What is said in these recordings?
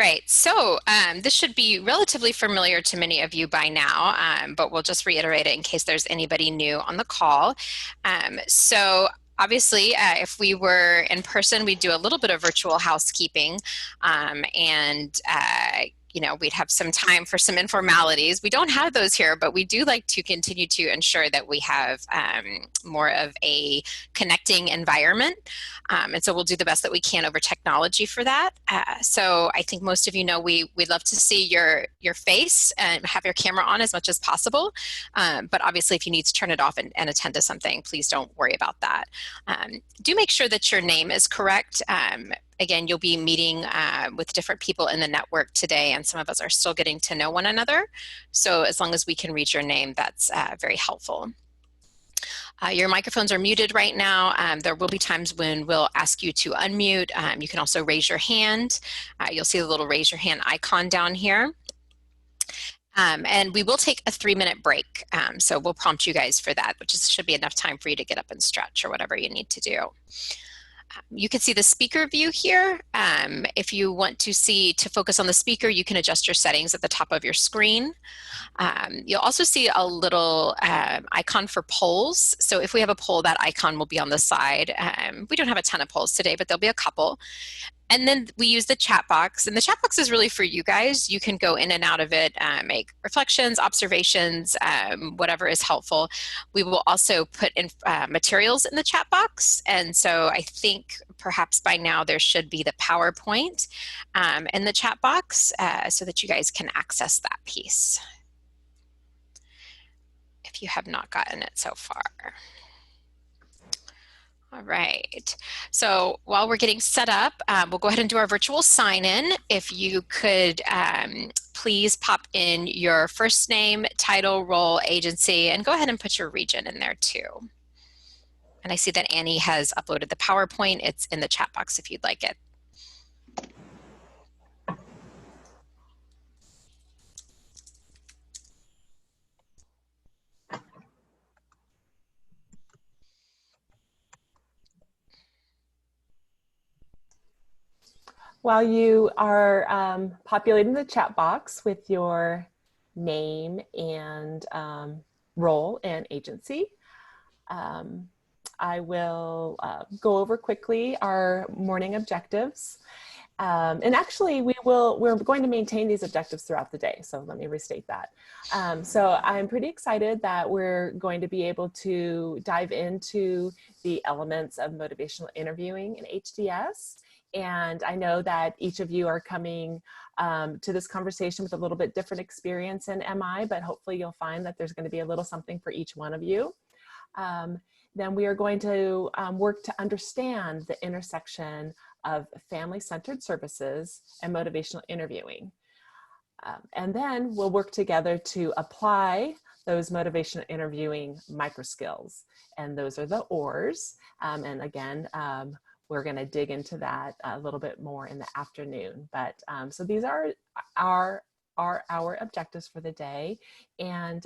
Right. So this should be relatively familiar to many of you by now, but we'll just reiterate it in case there's anybody new on the call. So obviously, if we were in person, we'd do a little bit of virtual housekeeping, and we'd have some time for some informalities. We don't have those here, but we do like to continue to ensure that we have more of a connecting environment. And so we'll do the best that we can over technology for that. So I think most of you know we'd love to see your face and have your camera on as much as possible. But obviously, if you need to turn it off and attend to something, please don't worry about that. Do make sure that your name is correct. Again, you'll be meeting with different people in the network today, and some of us are still getting to know one another. So as long as we can read your name, that's very helpful. Your microphones are muted right now. There will be times when we'll ask you to unmute. You can also raise your hand. You'll see the little raise your hand icon down here. And we will take a 3-minute break. So we'll prompt you guys for that, which should be enough time for you to get up and stretch or whatever you need to do. You can see the speaker view here. If you want to focus on the speaker, you can adjust your settings at the top of your screen. You'll also see a little icon for polls. So if we have a poll, that icon will be on the side. We don't have a ton of polls today, but there'll be a couple. And then we use the chat box, and the chat box is really for you guys. You can go in and out of it, make reflections, observations, whatever is helpful. We will also put in materials in the chat box, and so I think perhaps by now there should be the PowerPoint in the chat box so that you guys can access that piece if you have not gotten it so far. All right, so while we're getting set up, we'll go ahead and do our virtual sign-in. If you could please pop in your first name, title, role, agency, and go ahead and put your region in there too. And I see that Annie has uploaded the PowerPoint. It's in the chat box if you'd like it. While you are populating the chat box with your name and role and agency, I will go over quickly our morning objectives. And actually, we're going to maintain these objectives throughout the day. So let me restate that. So I'm pretty excited that we're going to be able to dive into the elements of motivational interviewing in HDS. And I know that each of you are coming to this conversation with a little bit different experience in MI, but hopefully you'll find that there's going to be a little something for each one of you. Then we are going to work to understand the intersection of family-centered services and motivational interviewing. And then we'll work together to apply those motivational interviewing micro skills. And those are the ORs. And again, we're going to dig into that a little bit more in the afternoon. But so these are our objectives for the day. And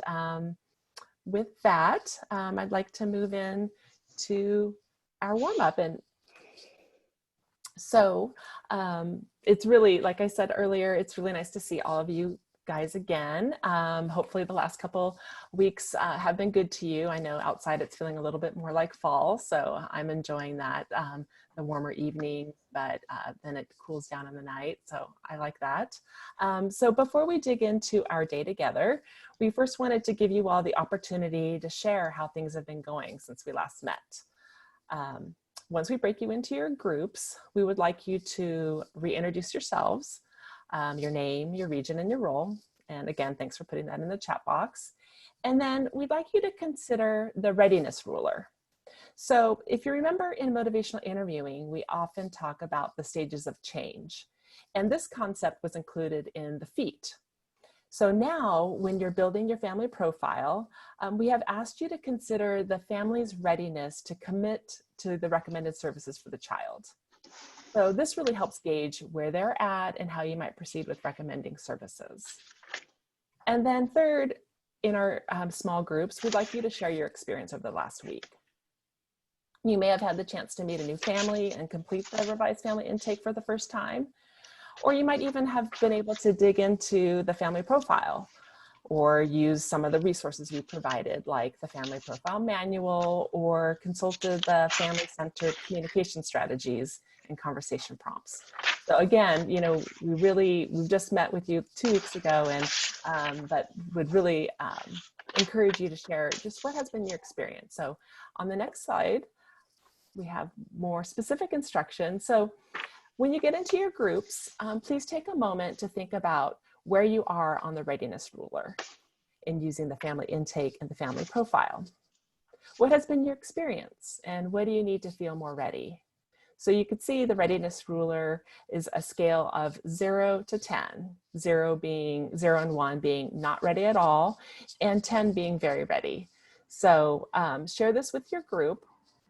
with that, I'd like to move in to our warm-up. And so it's really, like I said earlier, it's really nice to see all of you guys again. Hopefully the last couple weeks have been good to you. I know outside it's feeling a little bit more like fall, so I'm enjoying that, the warmer evening, but then it cools down in the night, so I like that. So before we dig into our day together, we first wanted to give you all the opportunity to share how things have been going since we last met. Once we break you into your groups, we would like you to reintroduce yourselves, your name, your region, and your role. And again, thanks for putting that in the chat box. And then we'd like you to consider the Readiness Ruler. So if you remember in motivational interviewing, we often talk about the stages of change. And this concept was included in the FEAT. So now when you're building your family profile, we have asked you to consider the family's readiness to commit to the recommended services for the child. So this really helps gauge where they're at and how you might proceed with recommending services. And then third, in our small groups, we'd like you to share your experience over the last week. You may have had the chance to meet a new family and complete the revised family intake for the first time. Or you might even have been able to dig into the family profile or use some of the resources we provided, like the Family Profile Manual, or consulted the family-centered communication strategies and conversation prompts. So again, you know, we just met with you 2 weeks ago, and but would really encourage you to share just what has been your experience. So on the next slide, we have more specific instructions. So when you get into your groups, please take a moment to think about where you are on the readiness ruler in using the family intake and the family profile. What has been your experience, and what do you need to feel more ready? So you can see the readiness ruler is a scale of 0 to 10, 0 and 1 being not ready at all, and 10 being very ready. So share this with your group,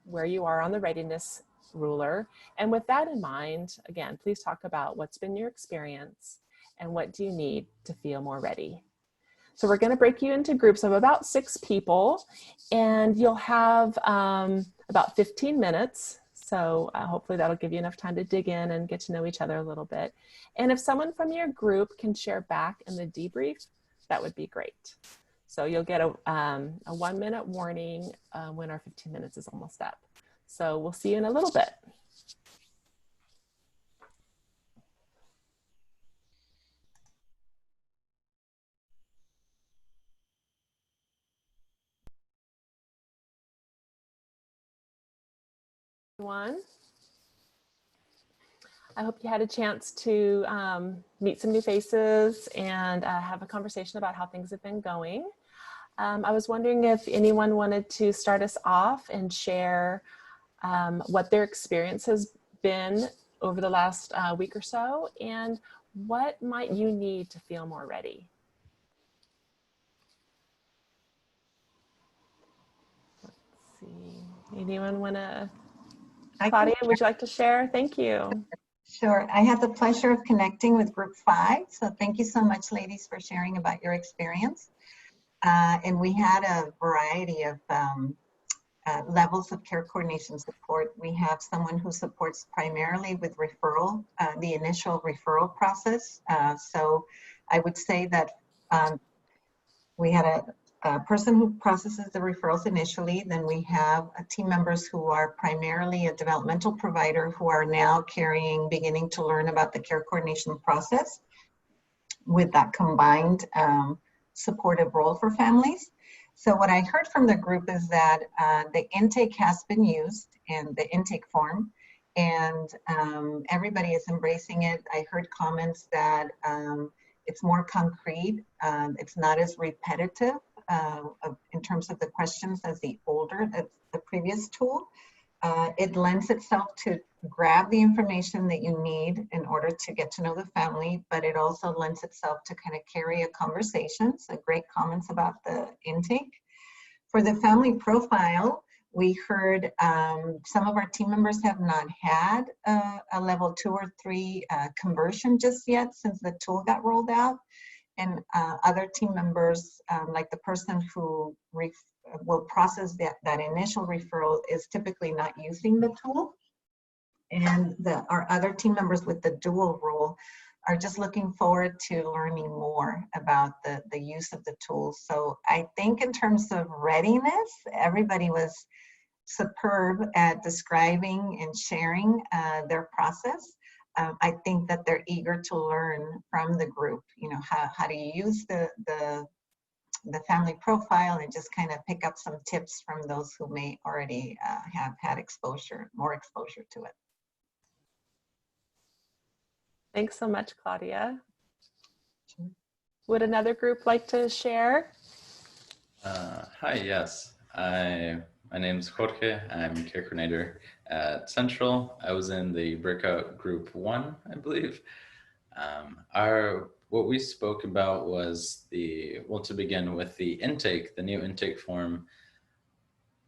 where you are on the readiness ruler. And with that in mind, again, please talk about what's been your experience and what do you need to feel more ready. So we're going to break you into groups of about 6 people, and you'll have about 15 minutes. So hopefully that'll give you enough time to dig in and get to know each other a little bit. And if someone from your group can share back in the debrief, that would be great. So you'll get a 1-minute warning when our 15 minutes is almost up. So we'll see you in a little bit. Everyone, I hope you had a chance to meet some new faces and have a conversation about how things have been going. I was wondering if anyone wanted to start us off and share what their experience has been over the last week or so, and what might you need to feel more ready? Let's see. Anyone want to? Claudia, would you like to share? Thank you. Sure. I had the pleasure of connecting with Group 5. So thank you so much, ladies, for sharing about your experience. And we had a variety of levels of care coordination support. We have someone who supports primarily with referral, the initial referral process. So I would say that we had a person who processes the referrals initially. Then we have team members who are primarily a developmental provider who are now beginning to learn about the care coordination process with that combined supportive role for families. So what I heard from the group is that the intake has been used in the intake form, and everybody is embracing it. I heard comments that it's more concrete. It's not as repetitive in terms of the questions as the previous tool. It lends itself to grab the information that you need in order to get to know the family, but it also lends itself to kind of carry a conversation. So great comments about the intake. For the family profile, we heard some of our team members have not had a level 2 or 3 conversion just yet since the tool got rolled out. And other team members, like the person who will process that initial referral, is typically not using the tool. And our other team members with the dual role are just looking forward to learning more about the use of the tool. So I think in terms of readiness, everybody was superb at describing and sharing their process. I think that they're eager to learn from the group, you know, how do you use the family profile, and just kind of pick up some tips from those who may already have had more exposure to it. Thanks so much, Claudia. Sure. Would another group like to share? Hi, yes. My name is Jorge. I'm care coordinator at Central. I was in the breakout group 1, I believe. What we spoke about was to begin with the intake, the new intake form.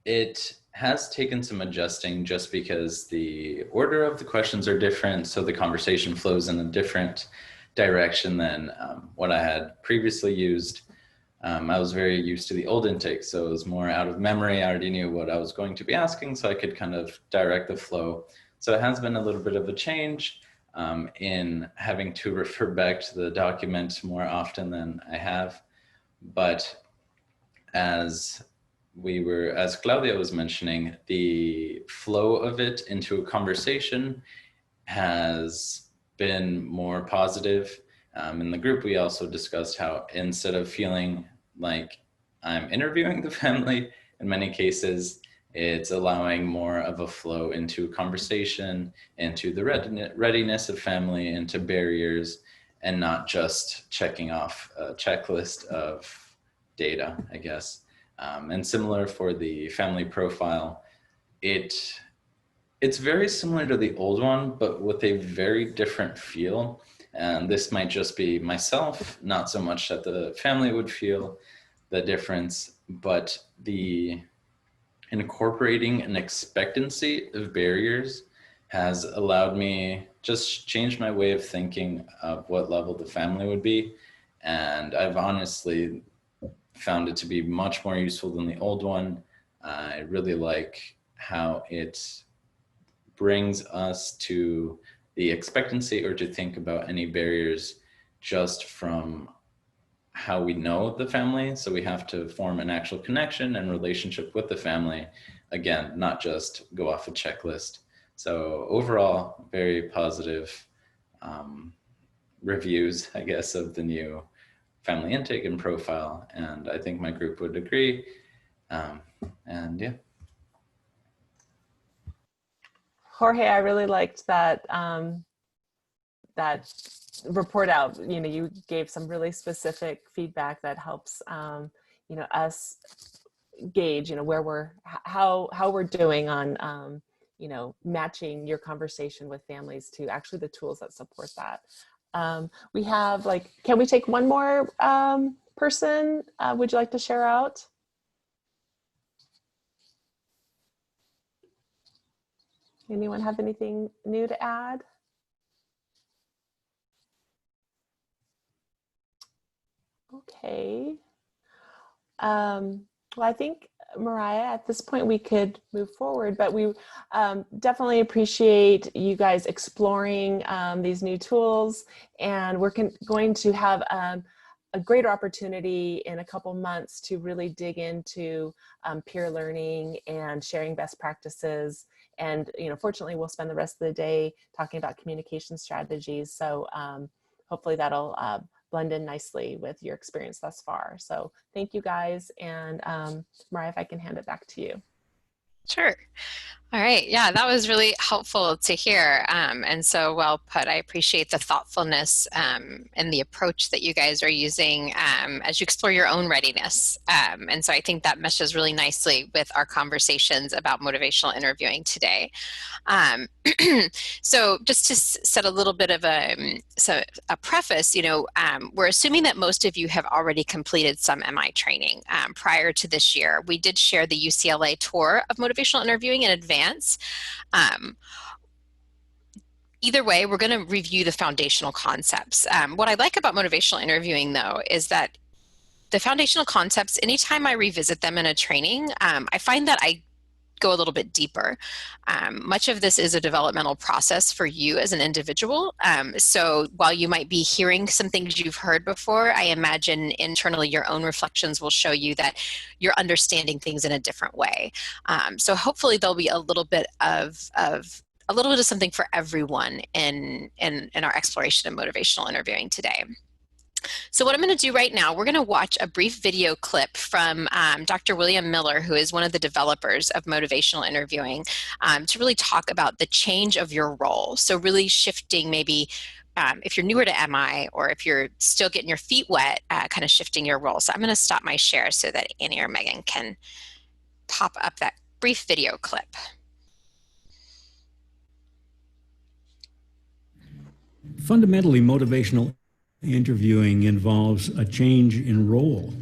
It has taken some adjusting just because the order of the questions are different, so the conversation flows in a different direction than what I had previously used. I was very used to the old intake, so it was more out of memory. I already knew what I was going to be asking, so I could kind of direct the flow. So it has been a little bit of a change. in having to refer back to the document more often than I have. But as Claudia was mentioning, the flow of it into a conversation has been more positive. In the group, we also discussed how instead of feeling like I'm interviewing the family, in many cases, it's allowing more of a flow into conversation, into the readiness of family, into barriers, and not just checking off a checklist of data, I guess. And similar for the family profile, it's very similar to the old one, but with a very different feel. And this might just be myself, not so much that the family would feel the difference, but the incorporating an expectancy of barriers has allowed me just change my way of thinking of what level the family would be. And I've honestly found it to be much more useful than the old one. I really like how it brings us to the expectancy, or to think about any barriers just from how we know the family. So we have to form an actual connection and relationship with the family. Again, not just go off a checklist. So overall, very positive reviews, I guess, of the new family intake and profile. And I think my group would agree. And yeah. Jorge, I really liked that that report out. You know, you gave some really specific feedback that helps you know, us gauge, you know, where we're how we're doing on you know, matching your conversation with families to actually the tools that support that. We have, like, can we take one more person? Would you like to share out? Anyone have anything new to add? Okay. Well, I think, Mariah, at this point we could move forward, but we definitely appreciate you guys exploring these new tools, and we're going to have a greater opportunity in a couple months to really dig into peer learning and sharing best practices. And, you know, fortunately, we'll spend the rest of the day talking about communication strategies. So hopefully that'll blend in nicely with your experience thus far. So thank you guys. And Mariah, if I can hand it back to you. Sure. All right. Yeah, that was really helpful to hear. And so well put. I appreciate the thoughtfulness and the approach that you guys are using as you explore your own readiness. And so I think that meshes really nicely with our conversations about motivational interviewing today. So just to set a little bit of a preface, you know, we're assuming that most of you have already completed some MI training prior to this year. We did share the UCLA tour of motivational interviewing in advance. Either way, we're going to review the foundational concepts. What I like about motivational interviewing, though, is that the foundational concepts, anytime I revisit them in a training, I find that I go a little bit deeper. Much of this is a developmental process for you as an individual. So while you might be hearing some things you've heard before, I imagine internally your own reflections will show you that you're understanding things in a different way. So hopefully there'll be a little bit of something for everyone in our exploration of motivational interviewing today. So what I'm going to do right now, we're going to watch a brief video clip from Dr. William Miller, who is one of the developers of motivational interviewing, to really talk about the change of your role. So really shifting maybe if you're newer to MI, or if you're still getting your feet wet, kind of shifting your role. So I'm going to stop my share so that Annie or Megan can pop up that brief video clip. Fundamentally, motivational interviewing involves a change in role,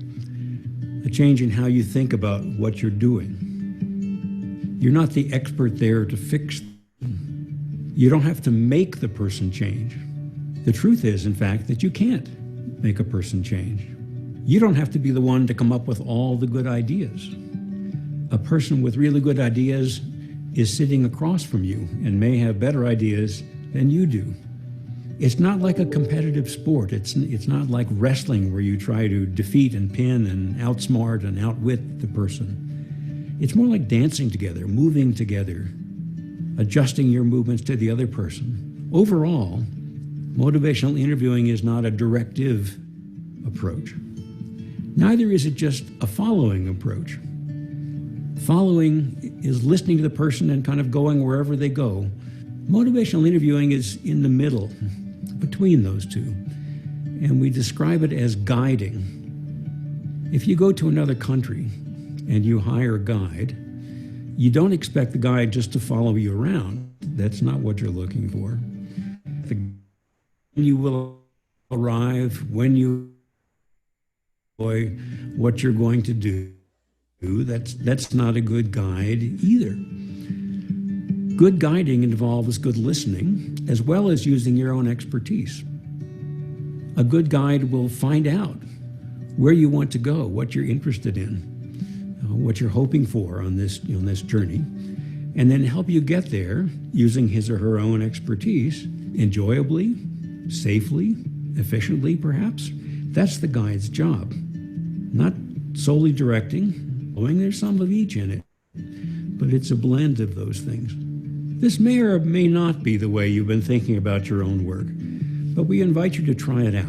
a change in how you think about what you're doing. You're not the expert there to fix them. You don't have to make the person change. The truth is, in fact, that you can't make a person change. You don't have to be the one to come up with all the good ideas. A person with really good ideas is sitting across from you and may have better ideas than you do. It's not like a competitive sport. It's not like wrestling where you try to defeat and pin and outsmart and outwit the person. It's more like dancing together, moving together, adjusting your movements to the other person. Overall, motivational interviewing is not a directive approach. Neither is it just a following approach. Following is listening to the person and kind of going wherever they go. Motivational interviewing is in the middle, between those two, and we describe it as guiding. If you go to another country and you hire a guide, you don't expect the guide just to follow you around. That's not what you're looking for. You will arrive when you enjoy what you're going to do. That's not a good guide either. Good guiding involves good listening as well as using your own expertise. A good guide will find out where you want to go, what you're interested in, what you're hoping for on this journey, and then help you get there using his or her own expertise, enjoyably, safely, efficiently, perhaps. That's the guide's job. Not solely directing, knowing there's some of each in it, but it's a blend of those things. This may or may not be the way you've been thinking about your own work, but we invite you to try it out.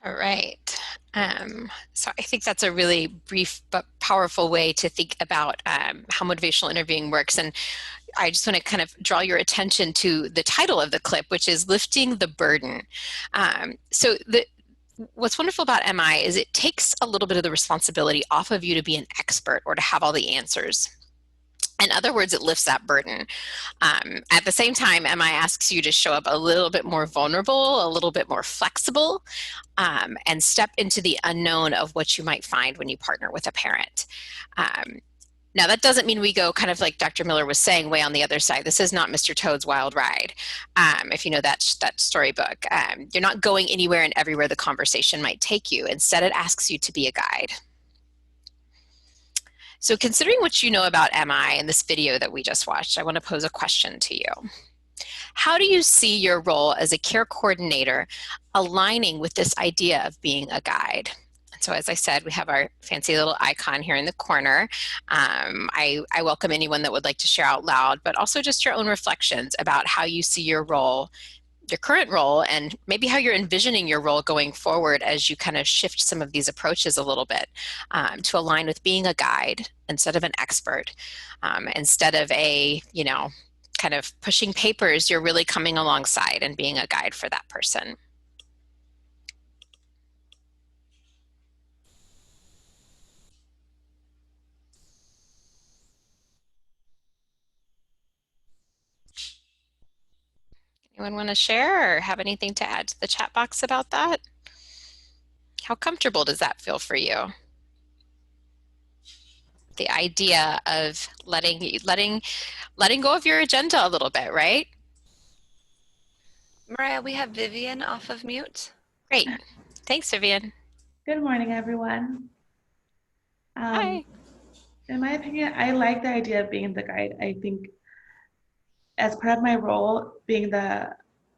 All right. So I think that's a really brief but powerful way to think about how motivational interviewing works. And I just want to kind of draw your attention to the title of the clip, which is Lifting the Burden. What's wonderful about MI is it takes a little bit of the responsibility off of you to be an expert or to have all the answers. In other words, it lifts that burden. At the same time, MI asks you to show up a little bit more vulnerable, a little bit more flexible, and step into the unknown of what you might find when you partner with a parent. Now, that doesn't mean we go kind of like Dr. Miller was saying, way on the other side. This is not Mr. Toad's Wild Ride, if you know that storybook. You're not going anywhere and everywhere the conversation might take you. Instead, it asks you to be a guide. So considering what you know about MI in this video that we just watched, I want to pose a question to you. How do you see your role as a care coordinator aligning with this idea of being a guide? And so as I said, we have our fancy little icon here in the corner. I welcome anyone that would like to share out loud, but also just your own reflections about how you see your role, your current role, and maybe how you're envisioning your role going forward as you kind of shift some of these approaches a little bit to align with being a guide instead of an expert. Instead of a, kind of pushing papers, you're really coming alongside and being a guide for that person. Anyone want to share or have anything to add to the chat box about that? How comfortable does that feel for you? The idea of letting go of your agenda a little bit, right? Mariah, we have Vivian off of mute. Great. Thanks, Vivian. Good morning, everyone. Hi. In my opinion, I like the idea of being the guide. I think as part of my role, being the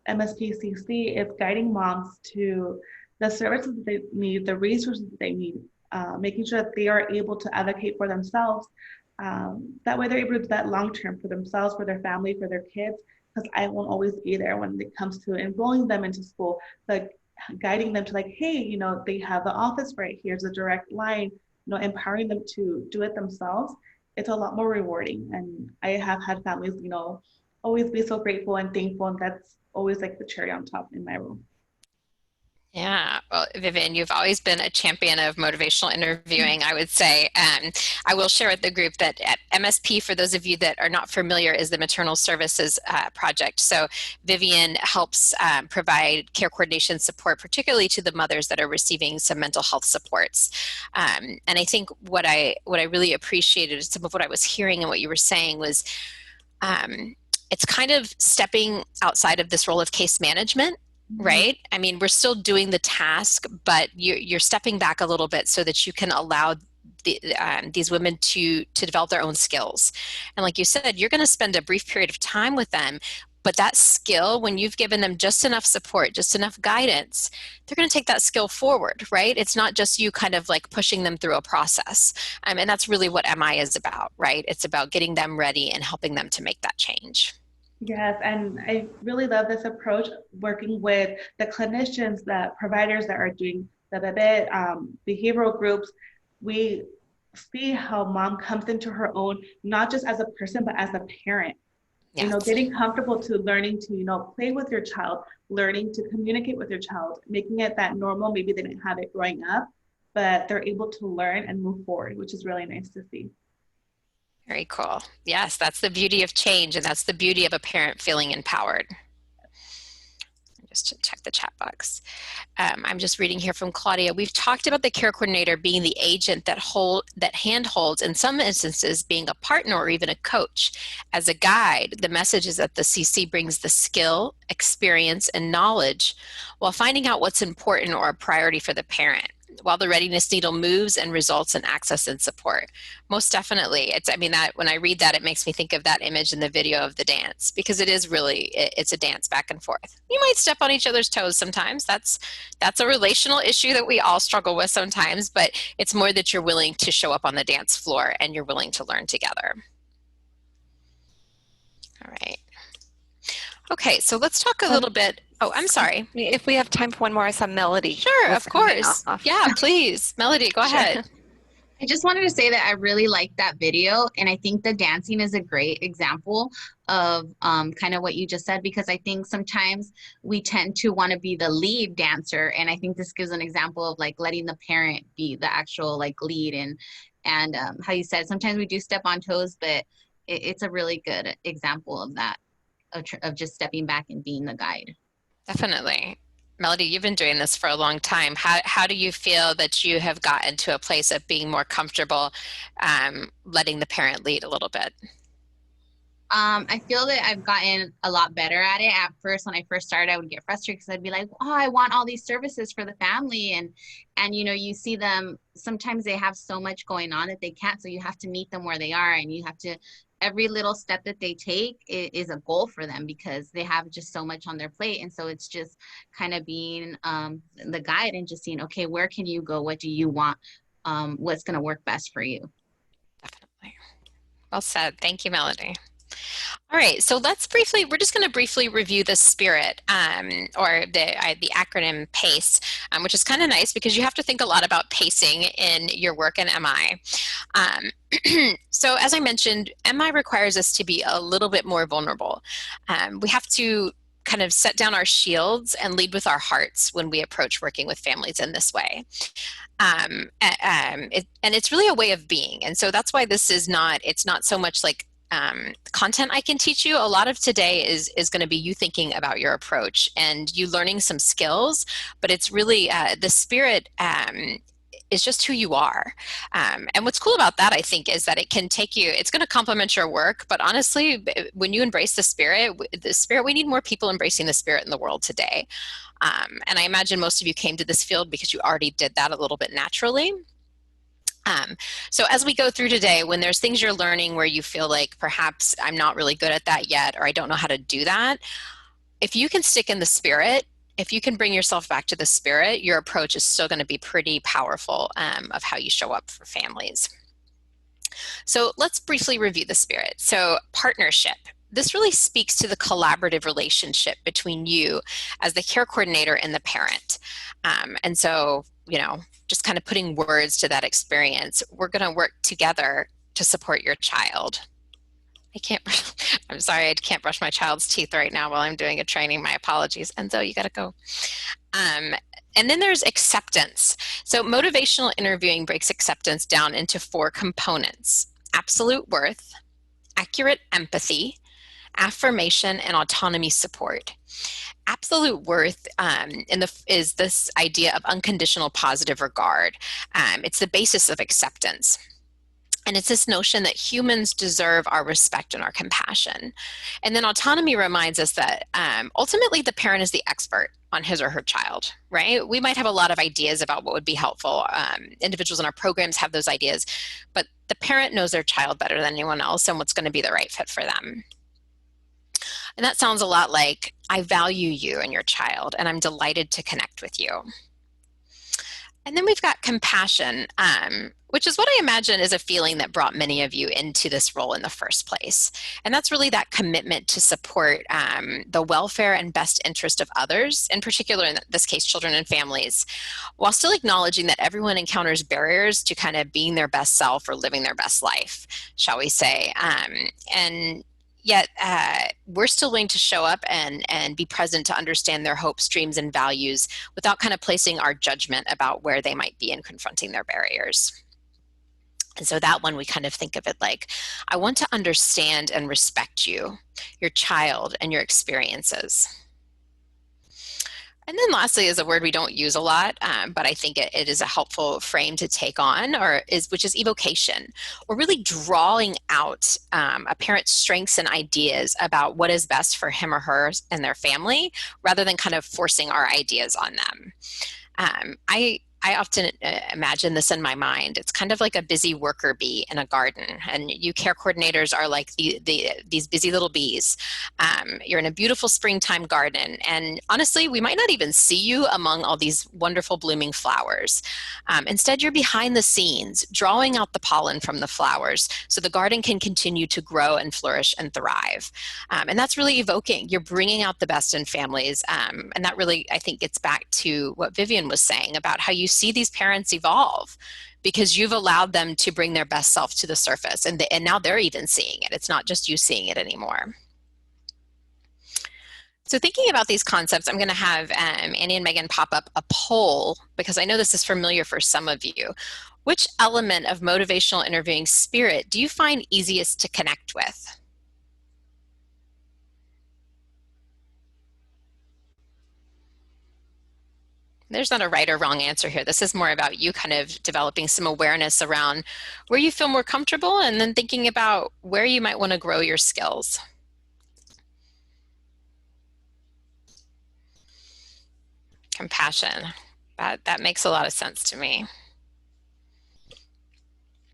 MSPCC, is guiding moms to the services that they need, the resources that they need, making sure that they are able to advocate for themselves. That way they're able to do that long-term for themselves, for their family, for their kids, because I won't always be there when it comes to enrolling them into school, like guiding them to like, hey, they have the office right here's a direct line, empowering them to do it themselves. It's a lot more rewarding. And I have had families, always be so grateful and thankful, and that's always like the cherry on top in my role. Yeah, well, Vivian, you've always been a champion of motivational interviewing, I would say. I will share with the group that at MSP, for those of you that are not familiar, is the Maternal Services Project. So Vivian helps provide care coordination support, particularly to the mothers that are receiving some mental health supports. And I think what I really appreciated, some of what I was hearing and what you were saying was, it's kind of stepping outside of this role of case management, right? I mean, we're still doing the task, but you're stepping back a little bit so that you can allow these women to develop their own skills. And like you said, you're going to spend a brief period of time with them, but that skill, when you've given them just enough support, just enough guidance, they're going to take that skill forward, right? It's not just you kind of like pushing them through a process. And that's really what MI is about, right? It's about getting them ready and helping them to make that change. Yes, and I really love this approach, working with the clinicians, the providers that are doing the behavioral groups. We see how mom comes into her own, not just as a person, but as a parent. Yes. You know, getting comfortable to learning to, you know, play with your child, learning to communicate with your child, making it that normal. Maybe they didn't have it growing up, but they're able to learn and move forward, which is really nice to see. Very cool. Yes, that's the beauty of change, and that's the beauty of a parent feeling empowered. Just to check the chat box. I'm just reading here from Claudia. We've talked about the care coordinator being the agent that handholds, in some instances being a partner or even a coach. As a guide, the message is that the CC brings the skill, experience, and knowledge while finding out what's important or a priority for the parent, while the readiness needle moves and results in access and support. Most definitely. I mean, that when I read that, it makes me think of that image in the video of the dance, because it is really, it's a dance back and forth. You might step on each other's toes sometimes. That's a relational issue that we all struggle with sometimes, but it's more that you're willing to show up on the dance floor and you're willing to learn together. All right. Okay, so let's talk a little bit. Oh, I'm sorry. If we have time for one more, I saw Melody. Sure, of course. Yeah, please. Melody, go ahead. I just wanted to say that I really liked that video, and I think the dancing is a great example of kind of what you just said, because I think sometimes we tend to want to be the lead dancer, and I think this gives an example of like letting the parent be the actual like lead, and how you said sometimes we do step on toes, but it's a really good example of that, of just stepping back and being the guide. Definitely. Melody, you've been doing this for a long time. How do you feel that you have gotten to a place of being more comfortable letting the parent lead a little bit? I feel that I've gotten a lot better at it. At first, when I first started, I would get frustrated because I'd be like, oh, I want all these services for the family. And you know, you see them, sometimes they have so much going on that they can't. So you have to meet them where they are, and you have to, every little step that they take is a goal for them because they have just so much on their plate. And so it's just kind of being the guide and just seeing, okay, where can you go? What do you want? What's going to work best for you? Definitely. Well said. Thank you, Melody. All right, so we're just going to briefly review the spirit, or the acronym PACE, which is kind of nice because you have to think a lot about pacing in your work in MI. So as I mentioned, MI requires us to be a little bit more vulnerable. We have to kind of set down our shields and lead with our hearts when we approach working with families in this way. And it's really a way of being. And so that's why it's not so much like content I can teach you. A lot of today is going to be you thinking about your approach and you learning some skills, but it's really the spirit is just who you are. And what's cool about that, I think, is that it can take you, it's going to complement your work, but honestly, when you embrace the spirit, we need more people embracing the spirit in the world today. And I imagine most of you came to this field because you already did that a little bit naturally. So as we go through today, when there's things you're learning where you feel like perhaps I'm not really good at that yet, or I don't know how to do that, if you can stick in the spirit, if you can bring yourself back to the spirit, your approach is still going to be pretty powerful of how you show up for families. So let's briefly review the spirit. So partnership. This really speaks to the collaborative relationship between you as the care coordinator and the parent. And so, you know, just kind of putting words to that experience, we're going to work together to support your child. I'm sorry, I can't brush my child's teeth right now while I'm doing a training. My apologies. Enzo, you got to go. And then there's acceptance. So motivational interviewing breaks acceptance down into 4 components: absolute worth, accurate empathy, affirmation, and autonomy support. Absolute worth is this idea of unconditional positive regard. It's the basis of acceptance. And it's this notion that humans deserve our respect and our compassion. And then autonomy reminds us that ultimately the parent is the expert on his or her child, right? We might have a lot of ideas about what would be helpful. Individuals in our programs have those ideas, but the parent knows their child better than anyone else and what's going to be the right fit for them. And that sounds a lot like, I value you and your child, and I'm delighted to connect with you. And then we've got compassion, which is what I imagine is a feeling that brought many of you into this role in the first place. And that's really that commitment to support the welfare and best interest of others, in particular, in this case, children and families, while still acknowledging that everyone encounters barriers to kind of being their best self or living their best life, shall we say. And yet we're still willing to show up and be present to understand their hopes, dreams, and values without kind of placing our judgment about where they might be in confronting their barriers. And so that one, we kind of think of it like, I want to understand and respect you, your child, and your experiences. And then lastly is a word we don't use a lot, but I think it is a helpful frame to take on, which is evocation, or really drawing out a parent's strengths and ideas about what is best for him or her and their family, rather than kind of forcing our ideas on them. I often imagine this in my mind. It's kind of like a busy worker bee in a garden, and you care coordinators are like these busy little bees. You're in a beautiful springtime garden, and honestly, we might not even see you among all these wonderful blooming flowers. Instead, you're behind the scenes, drawing out the pollen from the flowers so the garden can continue to grow and flourish and thrive. And that's really evoking. You're bringing out the best in families, and that really, I think, gets back to what Vivian was saying about how you see these parents evolve because you've allowed them to bring their best self to the surface, and now they're even seeing it. It's not just you seeing it anymore. So thinking about these concepts, I'm going to have Annie and Megan pop up a poll, because I know this is familiar for some of you. Which element of motivational interviewing spirit do you find easiest to connect with? There's not a right or wrong answer here. This is more about you kind of developing some awareness around where you feel more comfortable, and then thinking about where you might want to grow your skills. Compassion. That makes a lot of sense to me.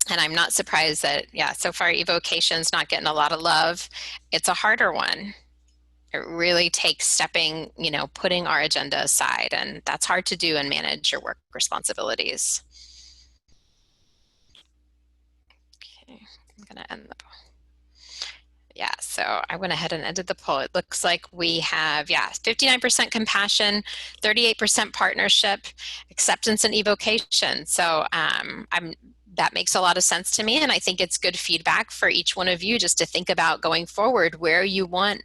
And I'm not surprised that, yeah, so far evocation's not getting a lot of love. It's a harder one. It really takes putting our agenda aside, and that's hard to do and manage your work responsibilities. Okay, I'm gonna end the poll. Yeah, so I went ahead and ended the poll. It looks like we have, 59% compassion, 38% partnership, acceptance, and evocation. So that makes a lot of sense to me, and I think it's good feedback for each one of you just to think about going forward where you want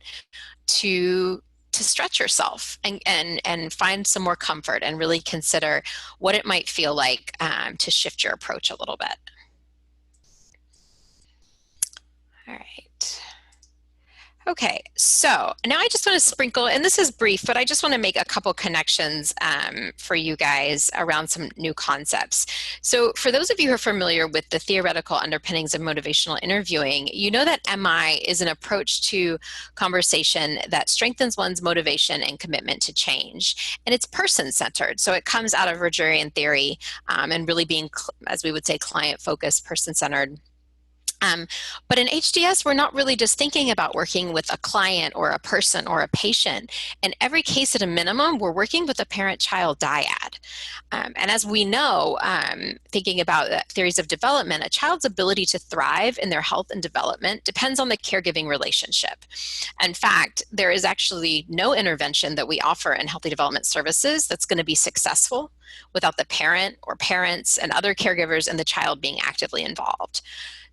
to stretch yourself and find some more comfort, and really consider what it might feel like to shift your approach a little bit. All right. Okay, so now I just want to sprinkle, and this is brief, but I just want to make a couple connections for you guys around some new concepts. So for those of you who are familiar with the theoretical underpinnings of motivational interviewing, you know that MI is an approach to conversation that strengthens one's motivation and commitment to change. And it's person-centered, so it comes out of Rogerian theory and really being, as we would say, client-focused, person-centered. But in HDS, we're not really just thinking about working with a client or a person or a patient. In every case, at a minimum, we're working with a parent-child dyad. And as we know, thinking about theories of development, a child's ability to thrive in their health and development depends on the caregiving relationship. In fact, there is actually no intervention that we offer in healthy development services that's going to be successful without the parent or parents and other caregivers and the child being actively involved.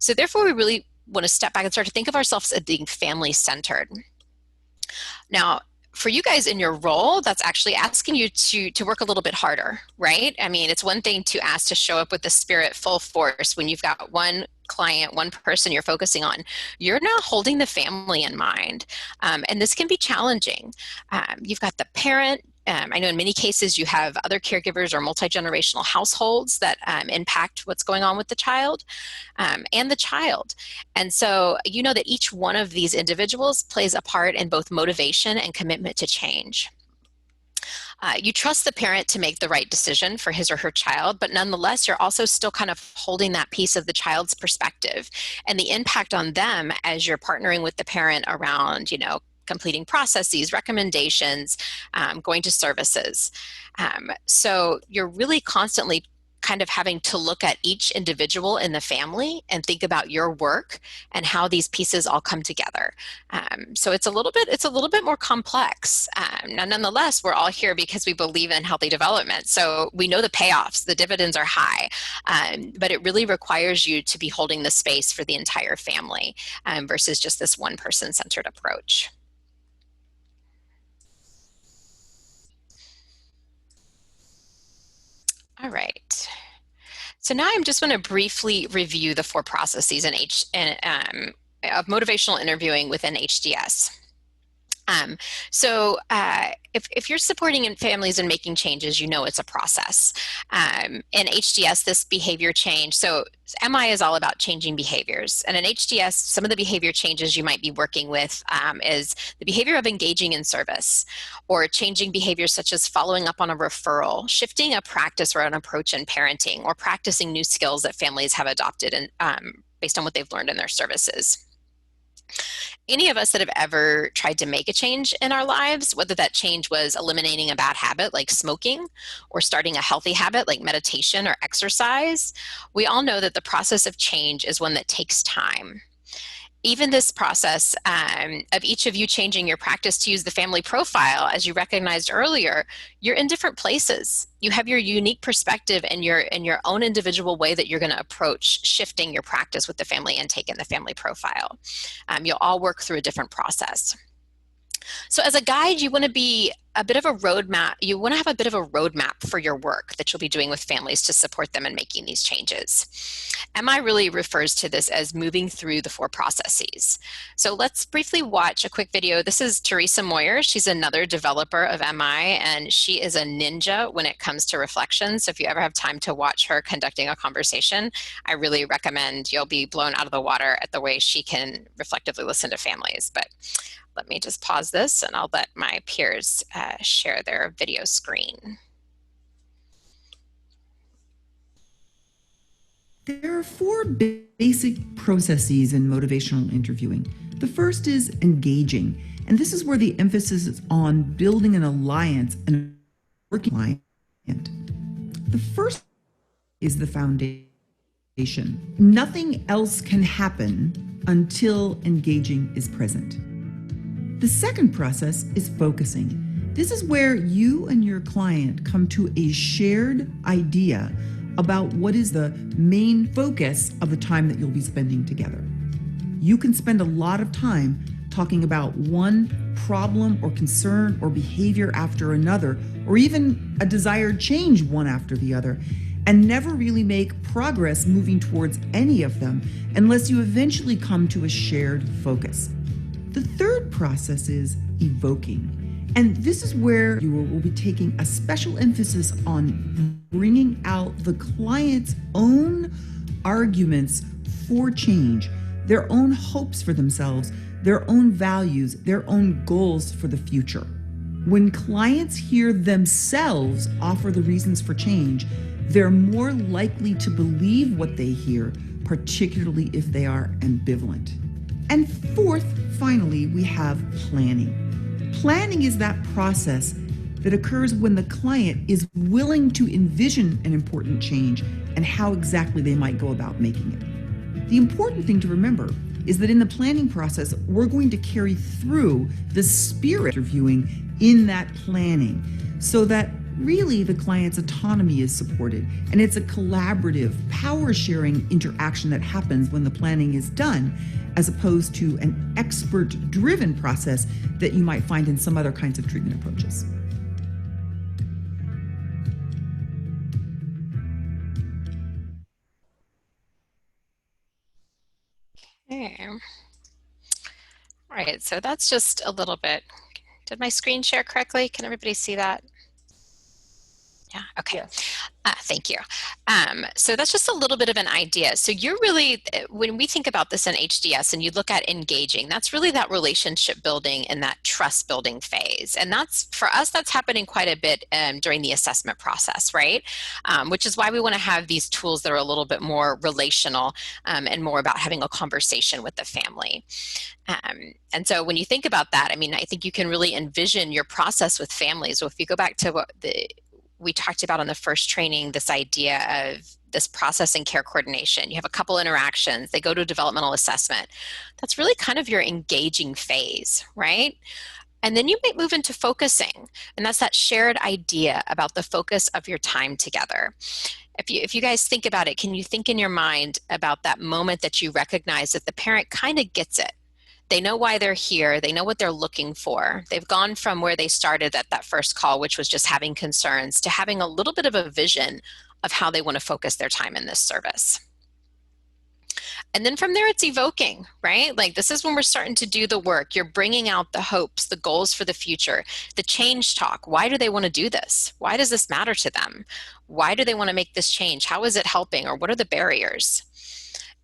So therefore, we really want to step back and start to think of ourselves as being family-centered. Now, for you guys in your role, that's actually asking you to work a little bit harder, right? I mean, it's one thing to ask to show up with the spirit full force when you've got one client, one person you're focusing on. You're not holding the family in mind, and this can be challenging. You've got the parent, I know in many cases you have other caregivers or multi-generational households that impact what's going on with the child and the child. And so you know that each one of these individuals plays a part in both motivation and commitment to change. You trust the parent to make the right decision for his or her child, but nonetheless, you're also still kind of holding that piece of the child's perspective and the impact on them as you're partnering with the parent around, completing processes, recommendations, going to services. So you're really constantly kind of having to look at each individual in the family and think about your work and how these pieces all come together. So it's a little bit more complex. Now, nonetheless, we're all here because we believe in healthy development. So we know the payoffs, the dividends are high, but it really requires you to be holding the space for the entire family versus just this one person-centered approach. All right. So now I'm just going to briefly review the 4 processes of motivational interviewing within HDS. If you're supporting in families and making changes, it's a process. In HDS, this behavior change, so MI is all about changing behaviors. And in HDS, some of the behavior changes you might be working with is the behavior of engaging in service, or changing behaviors such as following up on a referral, shifting a practice or an approach in parenting, or practicing new skills that families have adopted based on what they've learned in their services. Any of us that have ever tried to make a change in our lives, whether that change was eliminating a bad habit like smoking or starting a healthy habit like meditation or exercise, we all know that the process of change is one that takes time. Even this process of each of you changing your practice to use the family profile, as you recognized earlier, you're in different places. You have your unique perspective and your own individual way that you're going to approach shifting your practice with the family intake and the family profile. You'll all work through a different process. So as a guide, you want to be a bit of a roadmap. You want to have a bit of a roadmap for your work that you'll be doing with families to support them in making these changes. MI really refers to this as moving through the 4 processes. So let's briefly watch a quick video. This is Teresa Moyer. She's another developer of MI, and she is a ninja when it comes to reflection. So if you ever have time to watch her conducting a conversation, I really recommend. You'll be blown out of the water at the way she can reflectively listen to families. But let me just pause this and I'll let my peers share their video screen. There are 4 basic processes in motivational interviewing. The first is engaging, and this is where the emphasis is on building an alliance and a working client. The first is the foundation. Nothing else can happen until engaging is present. The second process is focusing. This is where you and your client come to a shared idea about what is the main focus of the time that you'll be spending together. You can spend a lot of time talking about one problem or concern or behavior after another, or even a desired change one after the other, and never really make progress moving towards any of them unless you eventually come to a shared focus. The third process is evoking. And this is where you will be taking a special emphasis on bringing out the client's own arguments for change, their own hopes for themselves, their own values, their own goals for the future. When clients hear themselves offer the reasons for change, they're more likely to believe what they hear, particularly if they are ambivalent. And fourth, finally, we have planning. Planning is that process that occurs when the client is willing to envision an important change and how exactly they might go about making it. The important thing to remember is that in the planning process, we're going to carry through the spirit of interviewing in that planning so that really the client's autonomy is supported, and it's a collaborative, power-sharing interaction that happens when the planning is done, as opposed to an expert-driven process that you might find in some other kinds of treatment approaches. Okay. All right, so that's just a little bit Did my screen share correctly? Can everybody see that? Yeah, okay. Yes. Thank you. So that's just a little bit of an idea. So you're really, when we think about this in HDS and you look at engaging, that's really that relationship building and that trust building phase. And that's, for us, that's happening quite a bit during the assessment process, right? Which is why we want to have these tools that are a little bit more relational and more about having a conversation with the family. And so when you think about that, I mean, I think you can really envision your process with families. So if you go back to what we talked about on the first training, this idea of this process and care coordination. You have a couple interactions, they go to developmental assessment. That's really kind of your engaging phase, right? And then you might move into focusing, and that's that shared idea about the focus of your time together. If you guys think about it, can you think in your mind about that moment that you recognize that the parent kind of gets it? They know why they're here. They know what they're looking for. They've gone from where they started at that first call, which was just having concerns, to having a little bit of a vision of how they want to focus their time in this service. And then from there, it's evoking, right? Like this is when we're starting to do the work. You're bringing out the hopes, the goals for the future, the change talk. Why do they want to do this? Why does this matter to them? Why do they want to make this change? How is it helping? Or what are the barriers?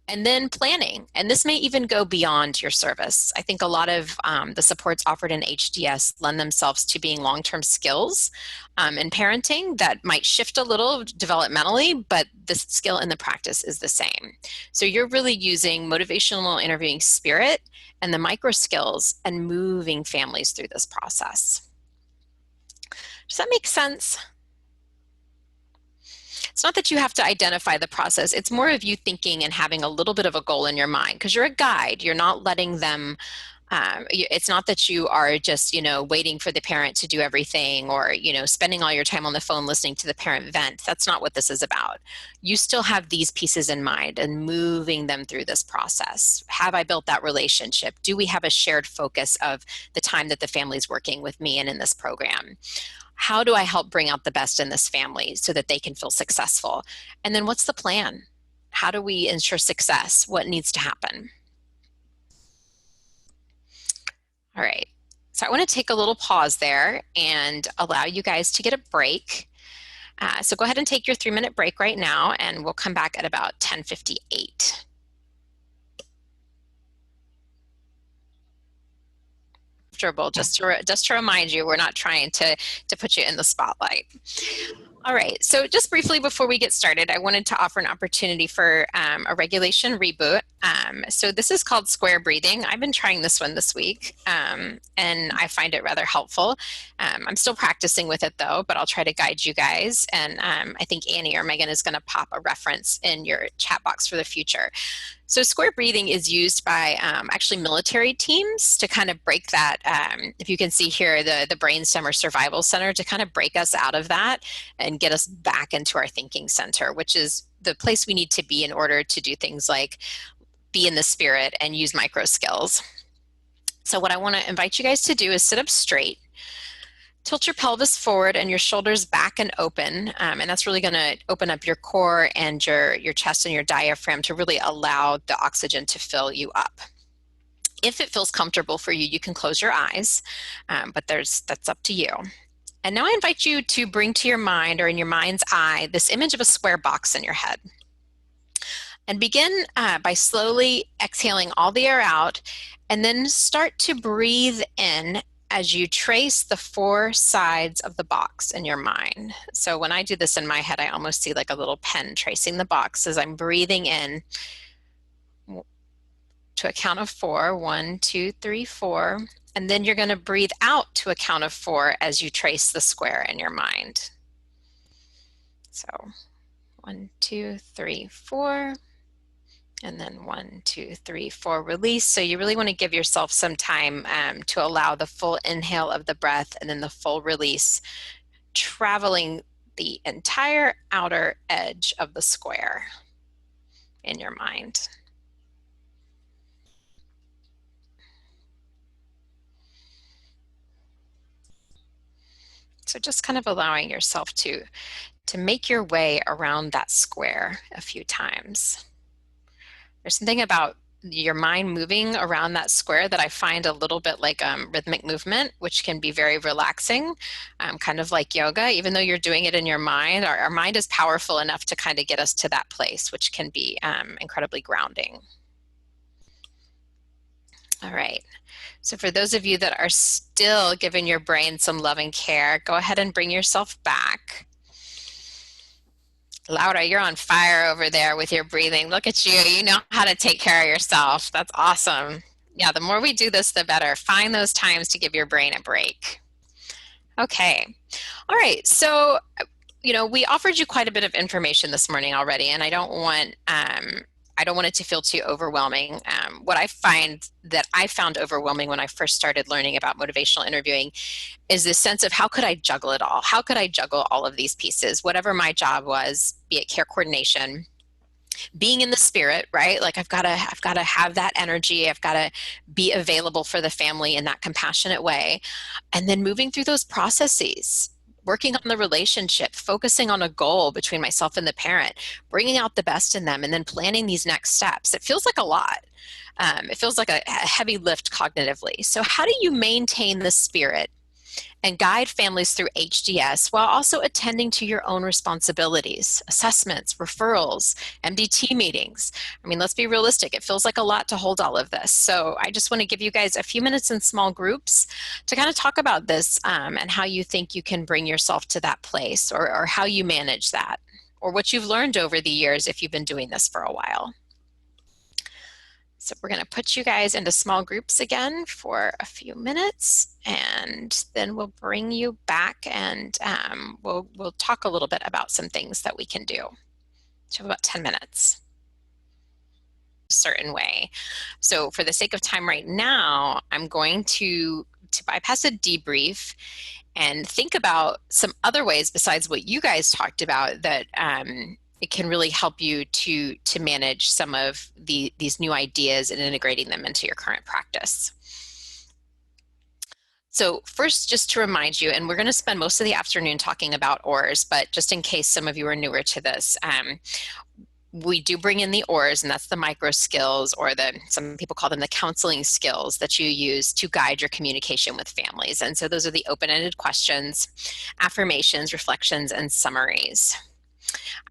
And then planning, and this may even go beyond your service. I think a lot of the supports offered in HDS lend themselves to being long-term skills in parenting that might shift a little developmentally, but the skill and the practice is the same. So you're really using motivational interviewing spirit and the micro skills and moving families through this process. Does that make sense? It's not that you have to identify the process. It's more of you thinking and having a little bit of a goal in your mind, because you're a guide. You're not letting them, it's not that you are just, waiting for the parent to do everything or, spending all your time on the phone listening to the parent vent. That's not what this is about. You still have these pieces in mind and moving them through this process. Have I built that relationship? Do we have a shared focus of the time that the family's working with me and in this program? How do I help bring out the best in this family so that they can feel successful? And then what's the plan? How do we ensure success? What needs to happen? All right, so I want to take a little pause there and allow you guys to get a break. So go ahead and take your 3-minute break right now, and we'll come back at about 10:58. Just to remind you, we're not trying to put you in the spotlight. All right, so just briefly before we get started, I wanted to offer an opportunity for a regulation reboot. So this is called square breathing. I've been trying this one this week, and I find it rather helpful. I'm still practicing with it though, but I'll try to guide you guys. And I think Annie or Megan is gonna pop a reference in your chat box for the future. So square breathing is used by actually military teams to kind of break that, if you can see here, the brainstem or survival center, to kind of break us out of that and get us back into our thinking center, which is the place we need to be in order to do things like be in the spirit and use micro skills. So what I want to invite you guys to do is sit up straight. Tilt your pelvis forward and your shoulders back and open, and that's really going to open up your core and your chest and your diaphragm to really allow the oxygen to fill you up. If it feels comfortable for you, you can close your eyes, but that's up to you. And now I invite you to bring to your mind, or in your mind's eye, this image of a square box in your head. And begin by slowly exhaling all the air out, and then start to breathe in as you trace the 4 sides of the box in your mind. So when I do this in my head, I almost see like a little pen tracing the box as I'm breathing in to a count of 4, 1, 2, 3, 4. And then you're going to breathe out to a count of 4 as you trace the square in your mind. So 1, 2, 3, 4. And then 1, 2, 3, 4, release. So you really want to give yourself some time to allow the full inhale of the breath and then the full release, traveling the entire outer edge of the square in your mind. So just kind of allowing yourself to make your way around that square a few times. There's something about your mind moving around that square that I find a little bit like rhythmic movement, which can be very relaxing, kind of like yoga. Even though you're doing it in your mind, our mind is powerful enough to kind of get us to that place, which can be incredibly grounding. All right. So for those of you that are still giving your brain some love and care, go ahead and bring yourself back. Laura, you're on fire over there with your breathing. Look at you. You know how to take care of yourself. That's awesome. Yeah, the more we do this, the better. Find those times to give your brain a break. Okay. All right. So, we offered you quite a bit of information this morning already, and I don't want it to feel too overwhelming. What I find that I found overwhelming when I first started learning about motivational interviewing is this sense of how could I juggle it all? How could I juggle all of these pieces? Whatever my job was, be it care coordination, being in the spirit, right? Like I've got to have that energy. I've got to be available for the family in that compassionate way. And then moving through those processes, working on the relationship, focusing on a goal between myself and the parent, bringing out the best in them, and then planning these next steps. It feels like a lot. It feels like a heavy lift cognitively. So how do you maintain the spirit and guide families through HDS while also attending to your own responsibilities, assessments, referrals, MDT meetings? I mean, let's be realistic. It feels like a lot to hold all of this. So I just want to give you guys a few minutes in small groups to kind of talk about this and how you think you can bring yourself to that place, or how you manage that, or what you've learned over the years if you've been doing this for a while. So we're going to put you guys into small groups again for a few minutes, and then we'll bring you back, and we'll talk a little bit about some things that we can do. So about 10 minutes. A certain way. So for the sake of time right now, I'm going to bypass a debrief and think about some other ways besides what you guys talked about that it can really help you to manage some of these new ideas and integrating them into your current practice. So first, just to remind you, and we're going to spend most of the afternoon talking about ORs, but just in case some of you are newer to this, we do bring in the ORs, and that's the micro skills, or some people call them the counseling skills that you use to guide your communication with families. And so those are the open-ended questions, affirmations, reflections, and summaries.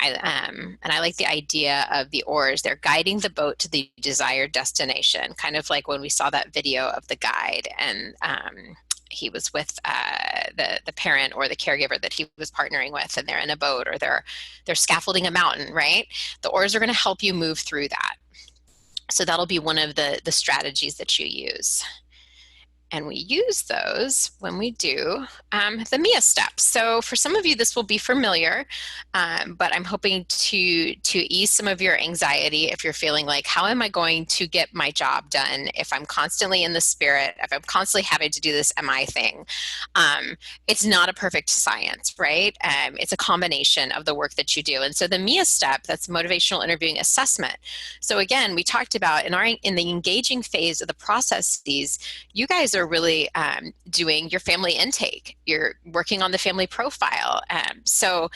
And I like the idea of the oars. They're guiding the boat to the desired destination, kind of like when we saw that video of the guide, and he was with the parent or the caregiver that he was partnering with, and they're in a boat, or they're scaffolding a mountain, right? The oars are going to help you move through that. So that'll be one of the strategies that you use. And we use those when we do the MIA steps. So for some of you, this will be familiar, but I'm hoping to ease some of your anxiety if you're feeling like, how am I going to get my job done if I'm constantly in the spirit, if I'm constantly having to do this MI thing? It's not a perfect science, right? It's a combination of the work that you do. And so the MIA step, that's motivational interviewing assessment. So again, we talked about in the engaging phase of the processes, you guys are really doing your family intake. You're working on the family profile. So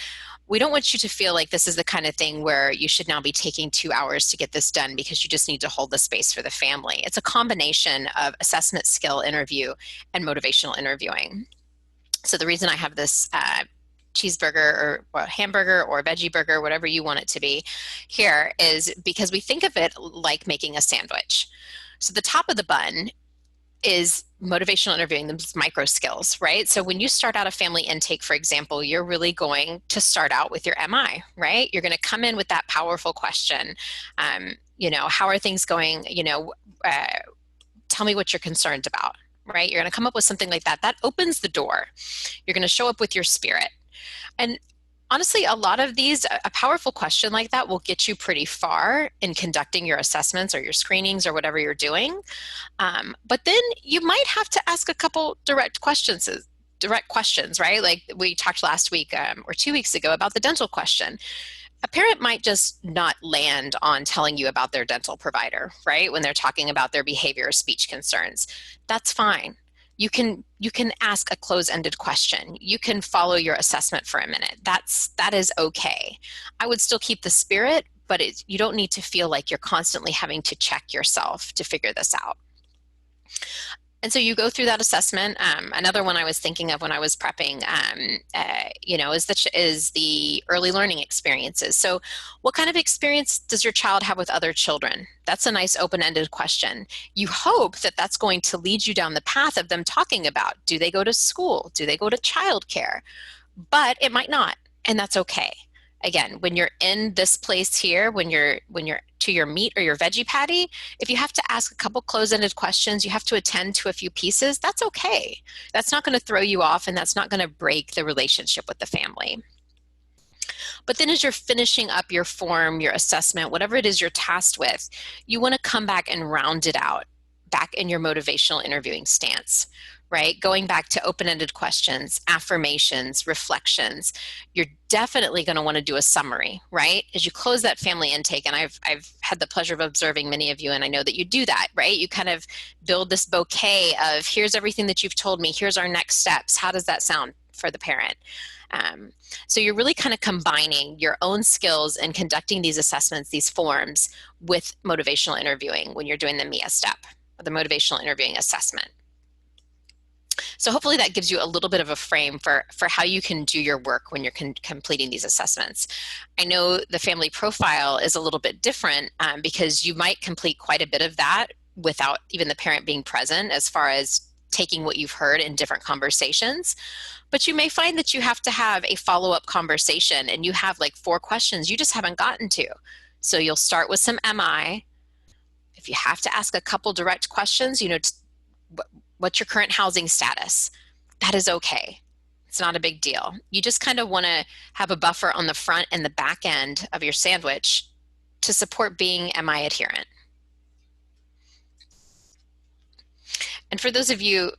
we don't want you to feel like this is the kind of thing where you should now be taking 2 hours to get this done because you just need to hold the space for the family. It's a combination of assessment, skill, interview, and motivational interviewing. So the reason I have this cheeseburger or hamburger or veggie burger, whatever you want it to be here, is because we think of it like making a sandwich. So the top of the bun is motivational interviewing, those micro skills, right? So when you start out a family intake, for example, you're really going to start out with your MI, right? You're going to come in with that powerful question. How are things going? Tell me what you're concerned about, right? You're going to come up with something like that. That opens the door. You're going to show up with your spirit. And honestly, a lot of these, a powerful question like that will get you pretty far in conducting your assessments or your screenings or whatever you're doing. But then you might have to ask a couple direct questions, right? Like we talked last week or 2 weeks ago about the dental question. A parent might just not land on telling you about their dental provider, right? When they're talking about their behavior or speech concerns. That's fine. You can ask a close-ended question. You can follow your assessment for a minute. That is okay. I would still keep the spirit, but you don't need to feel like you're constantly having to check yourself to figure this out. And so you go through that assessment. Another one I was thinking of when I was prepping, is the early learning experiences. So what kind of experience does your child have with other children? That's a nice open-ended question. You hope that that's going to lead you down the path of them talking about, do they go to school? Do they go to childcare? But it might not, and that's okay. Again, when you're in this place here, when you're to your meat or your veggie patty, if you have to ask a couple close-ended questions, you have to attend to a few pieces, that's okay. That's not going to throw you off, and that's not going to break the relationship with the family. But then as you're finishing up your form, your assessment, whatever it is you're tasked with, you want to come back and round it out back in your motivational interviewing stance, right? Going back to open-ended questions, affirmations, reflections. You're definitely going to want to do a summary, right? As you close that family intake, and I've had the pleasure of observing many of you, and I know that you do that, right? You kind of build this bouquet of, here's everything that you've told me, here's our next steps. How does that sound for the parent? So you're really kind of combining your own skills in conducting these assessments, these forms, with motivational interviewing when you're doing the MIA step, or the motivational interviewing assessment. So hopefully that gives you a little bit of a frame for how you can do your work when you're completing these assessments. I know the family profile is a little bit different because you might complete quite a bit of that without even the parent being present, as far as taking what you've heard in different conversations. But you may find that you have to have a follow-up conversation, and you have like 4 questions you just haven't gotten to. So you'll start with some MI. If you have to ask a couple direct questions, what's your current housing status? That is okay. It's not a big deal. You just kind of want to have a buffer on the front and the back end of your sandwich to support being MI adherent. And for those of you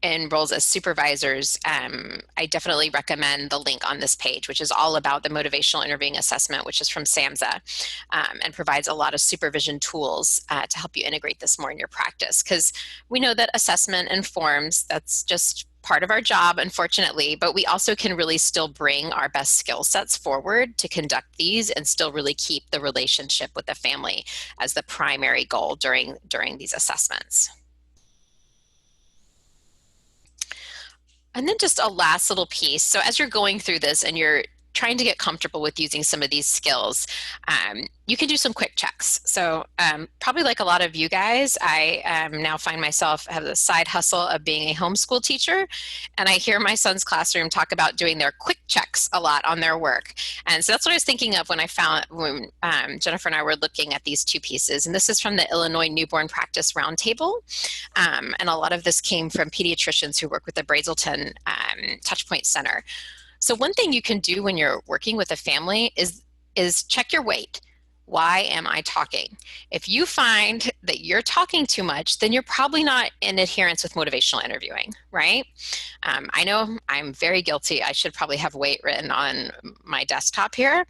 in roles as supervisors, I definitely recommend the link on this page, which is all about the motivational interviewing assessment, which is from SAMHSA, and provides a lot of supervision tools to help you integrate this more in your practice. Because we know that assessment and forms, that's just part of our job, unfortunately, but we also can really still bring our best skill sets forward to conduct these and still really keep the relationship with the family as the primary goal during these assessments. And then just a last little piece. So as you're going through this and you're trying to get comfortable with using some of these skills, you can do some quick checks. So probably like a lot of you guys, I now find myself have the side hustle of being a homeschool teacher, and I hear my son's classroom talk about doing their quick checks a lot on their work. And so that's what I was thinking of when Jennifer and I were looking at these 2 pieces. And this is from the Illinois Newborn Practice Roundtable. And a lot of this came from pediatricians who work with the Brazelton Touchpoint Center. So one thing you can do when you're working with a family is check your weight. Why am I talking? If you find that you're talking too much, then you're probably not in adherence with motivational interviewing, right? I know I'm very guilty. I should probably have weight written on my desktop here.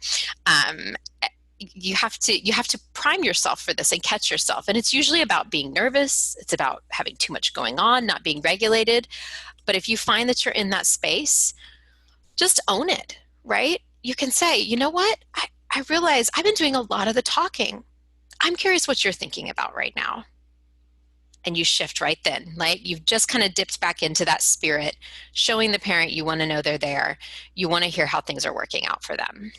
You have to prime yourself for this and catch yourself. And it's usually about being nervous. It's about having too much going on, not being regulated. But if you find that you're in that space, just own it, right? You can say, you know what? I realize I've been doing a lot of the talking. I'm curious what you're thinking about right now. And you shift right then, right? You've just kind of dipped back into that spirit, showing the parent you want to know they're there. You want to hear how things are working out for them.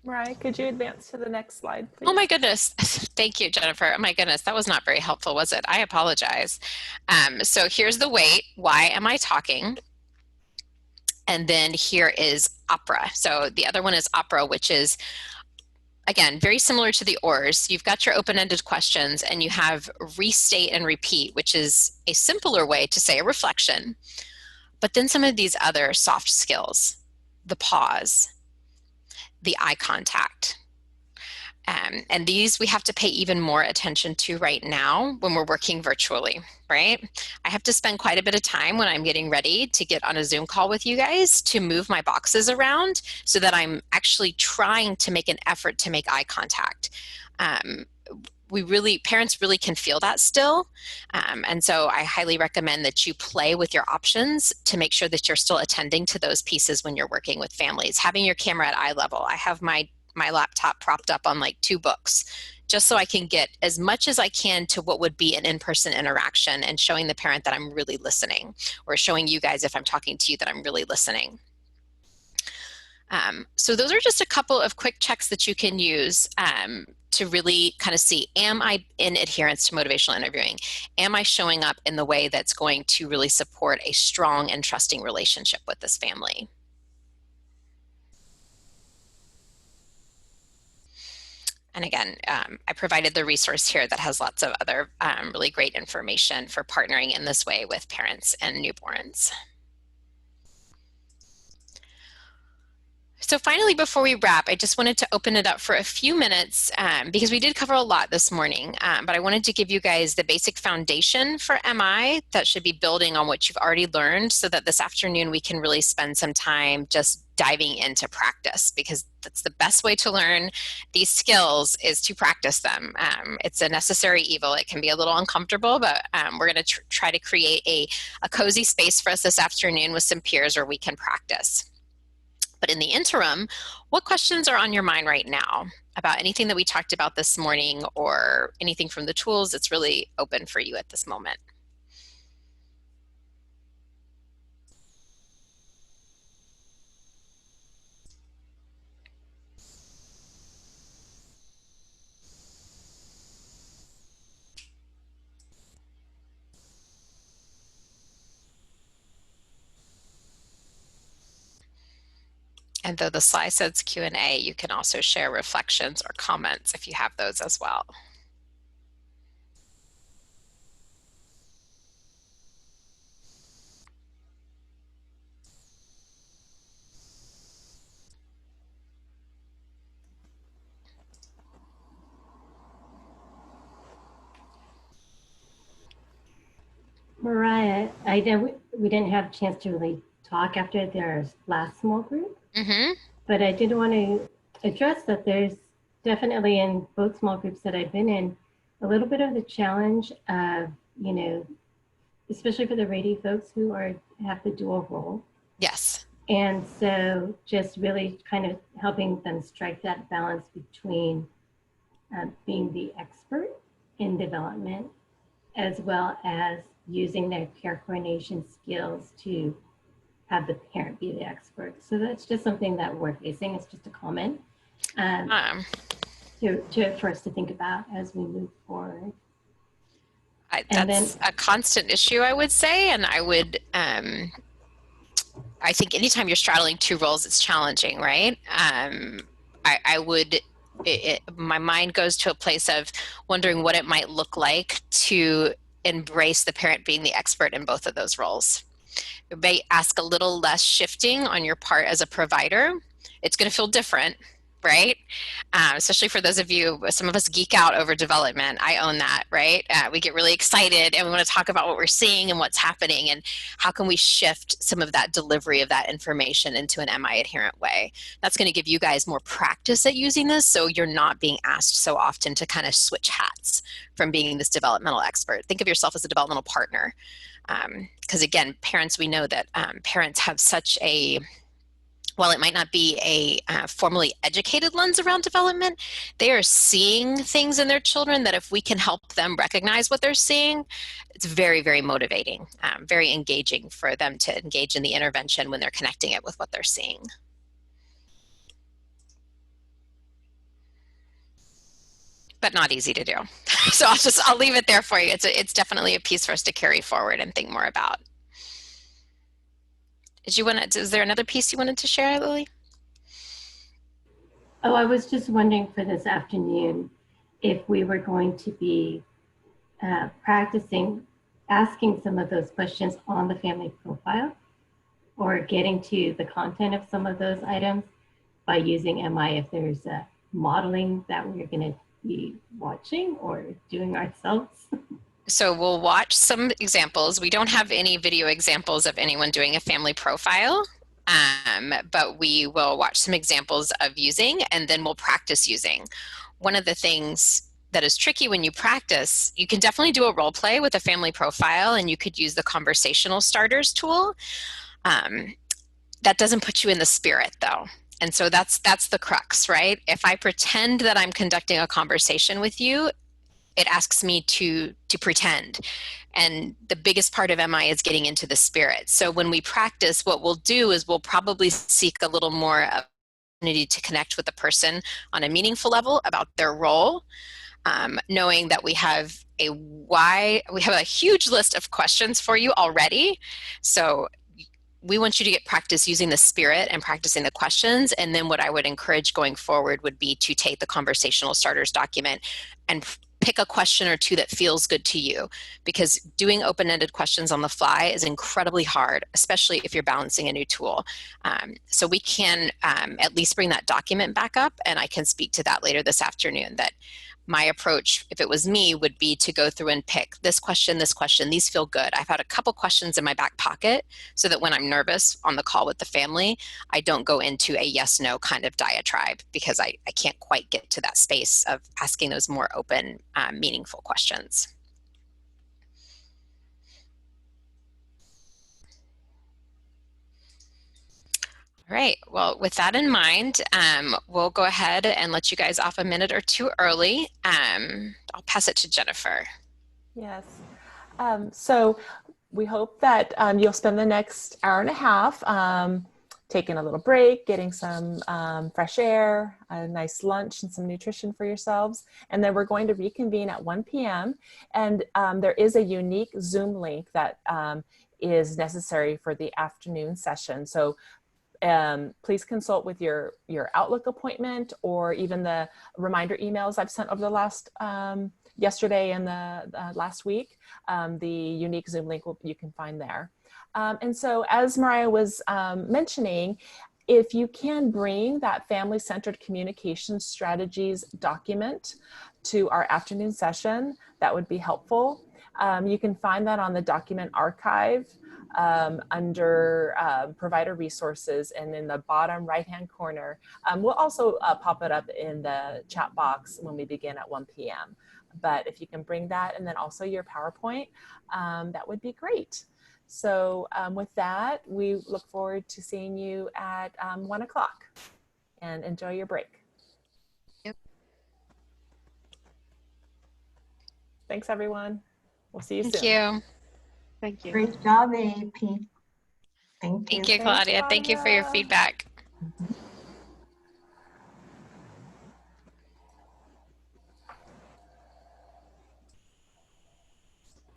Right, could you advance to the next slide, please? Oh my goodness. Thank you, Jennifer. Oh my goodness, that was not very helpful, was it? I apologize. So here's the weight. Why am I talking? And then here is opera. So the other one is opera, which is, again, very similar to the ORS. You've got your open-ended questions, and you have restate and repeat, which is a simpler way to say a reflection. But then some of these other soft skills, the pause, the eye contact. And these we have to pay even more attention to right now when we're working virtually, right? I have to spend quite a bit of time when I'm getting ready to get on a Zoom call with you guys to move my boxes around so that I'm actually trying to make an effort to make eye contact. Parents really can feel that still. And so I highly recommend that you play with your options to make sure that you're still attending to those pieces when you're working with families. Having your camera at eye level. I have my my laptop propped up on like 2 books, just so I can get as much as I can to what would be an in-person interaction and showing the parent that I'm really listening, or showing you guys if I'm talking to you that I'm really listening. So those are just a couple of quick checks that you can use to really kind of see, am I in adherence to motivational interviewing? Am I showing up in the way that's going to really support a strong and trusting relationship with this family? And again, I provided the resource here that has lots of other really great information for partnering in this way with parents and newborns. So finally, before we wrap, I just wanted to open it up for a few minutes because we did cover a lot this morning, but I wanted to give you guys the basic foundation for MI that should be building on what you've already learned, so that this afternoon we can really spend some time just diving into practice, because that's the best way to learn these skills, is to practice them. It's a necessary evil. It can be a little uncomfortable, but we're going to try to create a cozy space for us this afternoon with some peers where we can practice. But in the interim, what questions are on your mind right now about anything that we talked about this morning, or anything from the tools that's really open for you at this moment? And though the slide says Q&A, you can also share reflections or comments if you have those as well. Mariah, I know we didn't have a chance to really talk after their last small group, but I did want to address that there's definitely, in both small groups that I've been in, a little bit of the challenge of, you know, especially for the Rady folks who have the dual role. Yes. And so just really kind of helping them strike that balance between being the expert in development, as well as using their care coordination skills to have the parent be the expert. So that's just something that we're facing. It's just a comment for us to think about as we move forward. That's a constant issue, I would say, and I would, I think anytime you're straddling 2 roles, it's challenging, right? My mind goes to a place of wondering what it might look like to embrace the parent being the expert in both of those roles. It may ask a little less shifting on your part as a provider. It's going to feel different, right? Especially for those of you, some of us geek out over development. I own that, right? We get really excited and we want to talk about what we're seeing and what's happening, and how can we shift some of that delivery of that information into an MI adherent way. That's going to give you guys more practice at using this, so you're not being asked so often to kind of switch hats from being this developmental expert. Think of yourself as a developmental partner. Because again, parents, we know that parents have such a, while it might not be a formally educated lens around development, they are seeing things in their children that if we can help them recognize what they're seeing, it's very, very motivating, very engaging for them to engage in the intervention when they're connecting it with what they're seeing. But not easy to do. So I'll leave it there for you. It's definitely a piece for us to carry forward and think more about. Is there another piece you wanted to share, Lily? Oh, I was just wondering for this afternoon if we were going to be practicing asking some of those questions on the family profile, or getting to the content of some of those items by using MI, if there's a modeling that we're going to be watching or doing ourselves. So we'll watch some examples. We don't have any video examples of anyone doing a family profile, but we will watch some examples of using, and then we'll practice using. One of the things that is tricky when you practice, you can definitely do a role play with a family profile, and you could use the conversational starters tool. That doesn't put you in the spirit though. And so that's the crux, right? If I pretend that I'm conducting a conversation with you, it asks me to pretend. And the biggest part of MI is getting into the spirit. So when we practice, what we'll do is we'll probably seek a little more opportunity to connect with the person on a meaningful level about their role, knowing that we have a huge list of questions for you already. So we want you to get practice using the spirit and practicing the questions. And then what I would encourage going forward would be to take the conversational starters document and pick a question or two that feels good to you, because doing open-ended questions on the fly is incredibly hard, especially if you're balancing a new tool. So we can at least bring that document back up, and I can speak to that later this afternoon, that my approach, if it was me, would be to go through and pick this question, these feel good. I've had a couple questions in my back pocket so that when I'm nervous on the call with the family, I don't go into a yes-no kind of diatribe, because I can't quite get to that space of asking those more open, meaningful questions. All right, well, with that in mind, we'll go ahead and let you guys off a minute or two early. I'll pass it to Jennifer. Yes. So we hope that you'll spend the next hour and a half taking a little break, getting some fresh air, a nice lunch, and some nutrition for yourselves. And then we're going to reconvene at 1 p.m. And there is a unique Zoom link that is necessary for the afternoon session. So please consult with your Outlook appointment, or even the reminder emails I've sent over the last yesterday and the last week. The unique Zoom link you can find there. And so, as Mariah was mentioning, if you can bring that family-centered communication strategies document to our afternoon session, that would be helpful. You can find that on the document archive under provider resources, and in the bottom right-hand corner. We'll also pop it up in the chat box when we begin at 1 p.m. But if you can bring that, and then also your PowerPoint, that would be great. So with that, we look forward to seeing you at 1 o'clock, and enjoy your break. Yep. Thanks, everyone. We'll see you soon. Thank you. Thank you. Great job, AP. Thank you. Thank you, Claudia. Thank you for your feedback.